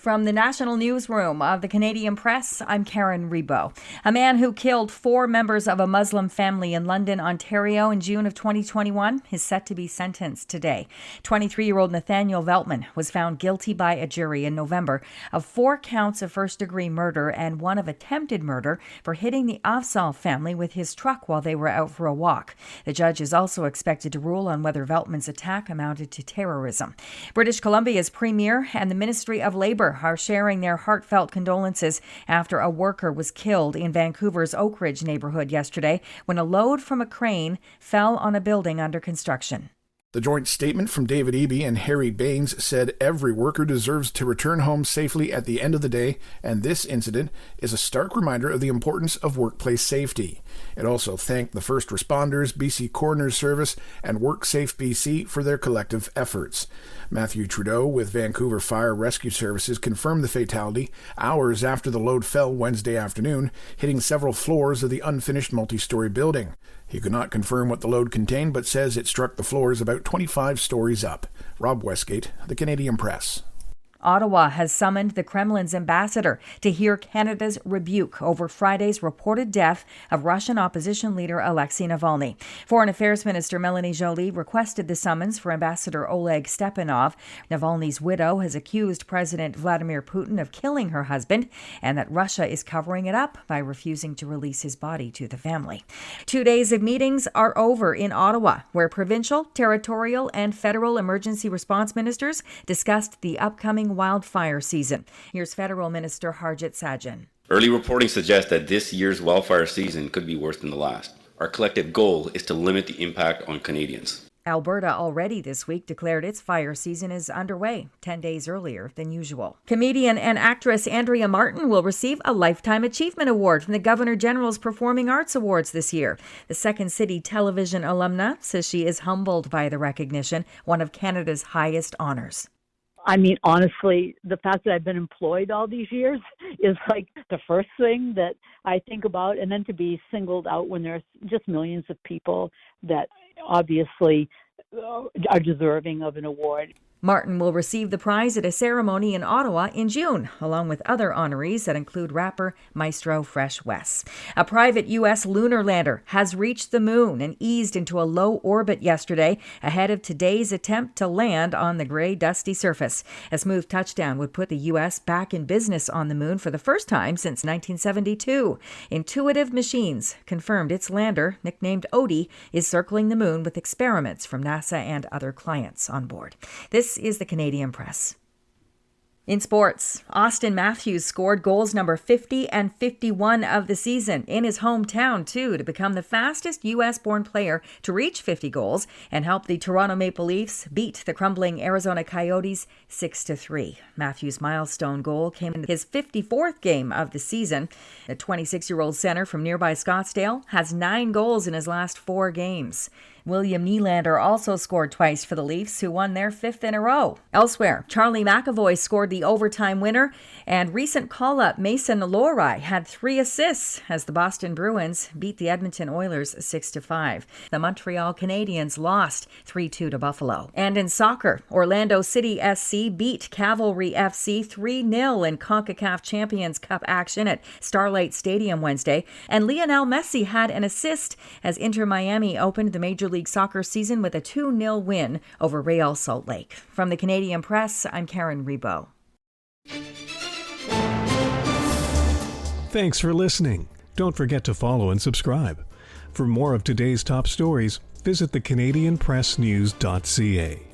From the National Newsroom of the Canadian Press, I'm Karen Rebo. A man who killed 4 members of a Muslim family in London, Ontario in June of 2021 is set to be sentenced today. 23-year-old Nathaniel Veltman was found guilty by a jury in November of 4 counts of first-degree murder and 1 of attempted murder for hitting the Afzaal family with his truck while they were out for a walk. The judge is also expected to rule on whether Veltman's attack amounted to terrorism. British Columbia's Premier and the Ministry of Labour are sharing their heartfelt condolences after a worker was killed in Vancouver's Oak Ridge neighborhood yesterday when a load from a crane fell on a building under construction. The joint statement from David Eby and Harry Baines said every worker deserves to return home safely at the end of the day, and this incident is a stark reminder of the importance of workplace safety. It also thanked the first responders, BC Coroner's Service, and WorkSafe BC for their collective efforts. Matthew Trudeau with Vancouver Fire Rescue Services confirmed the fatality hours after the load fell Wednesday afternoon, hitting several floors of the unfinished multi-story building. He could not confirm what the load contained, but says it struck the floors about 25 stories up. Rob Westgate, The Canadian Press. Ottawa has summoned the Kremlin's ambassador to hear Canada's rebuke over Friday's reported death of Russian opposition leader Alexei Navalny. Foreign Affairs Minister Melanie Joly requested the summons for Ambassador Oleg Stepanov. Navalny's widow has accused President Vladimir Putin of killing her husband and that Russia is covering it up by refusing to release his body to the family. 2 days of meetings are over in Ottawa, where provincial, territorial, and federal emergency response ministers discussed the upcoming wildfire season. Here's Federal Minister Harjit Sajjan. Early reporting suggests that this year's wildfire season could be worse than the last. Our collective goal is to limit the impact on Canadians. Alberta already this week declared its fire season is underway, 10 days earlier than usual. Comedian and actress Andrea Martin will receive a Lifetime Achievement Award from the Governor-General's Performing Arts Awards this year. The Second City television alumna says she is humbled by the recognition, one of Canada's highest honors. I mean, honestly, the fact that I've been employed all these years is like the first thing that I think about. And then to be singled out when there's just millions of people that obviously are deserving of an award. Martin will receive the prize at a ceremony in Ottawa in June, along with other honorees that include rapper Maestro Fresh Wes. A private U.S. lunar lander has reached the moon and eased into a low orbit yesterday ahead of today's attempt to land on the gray, dusty surface. A smooth touchdown would put the U.S. back in business on the moon for the first time since 1972. Intuitive Machines confirmed its lander, nicknamed Odie, is circling the moon with experiments from NASA and other clients on board. This is the Canadian Press. In sports, Austin Matthews scored goals number 50 and 51 of the season in his hometown, too, to become the fastest U.S.-born player to reach 50 goals and help the Toronto Maple Leafs beat the crumbling Arizona Coyotes 6-3. Matthews' milestone goal came in his 54th game of the season. The 26-year-old center from nearby Scottsdale has 9 goals in his last 4 games. William Nylander also scored twice for the Leafs, who won their 5th in a row. Elsewhere, Charlie McAvoy scored the overtime winner, and recent call-up Mason Lohrei had 3 assists as the Boston Bruins beat the Edmonton Oilers 6-5. The Montreal Canadiens lost 3-2 to Buffalo. And in soccer, Orlando City SC beat Cavalry FC 3-0 in CONCACAF Champions Cup action at Starlight Stadium Wednesday, and Lionel Messi had an assist as Inter Miami opened the Major League Soccer season with a 2-0 win over Real Salt Lake. From the Canadian Press, I'm Karen Rebo. Thanks for listening. Don't forget to follow and subscribe. For more of today's top stories, visit thecanadianpressnews.ca.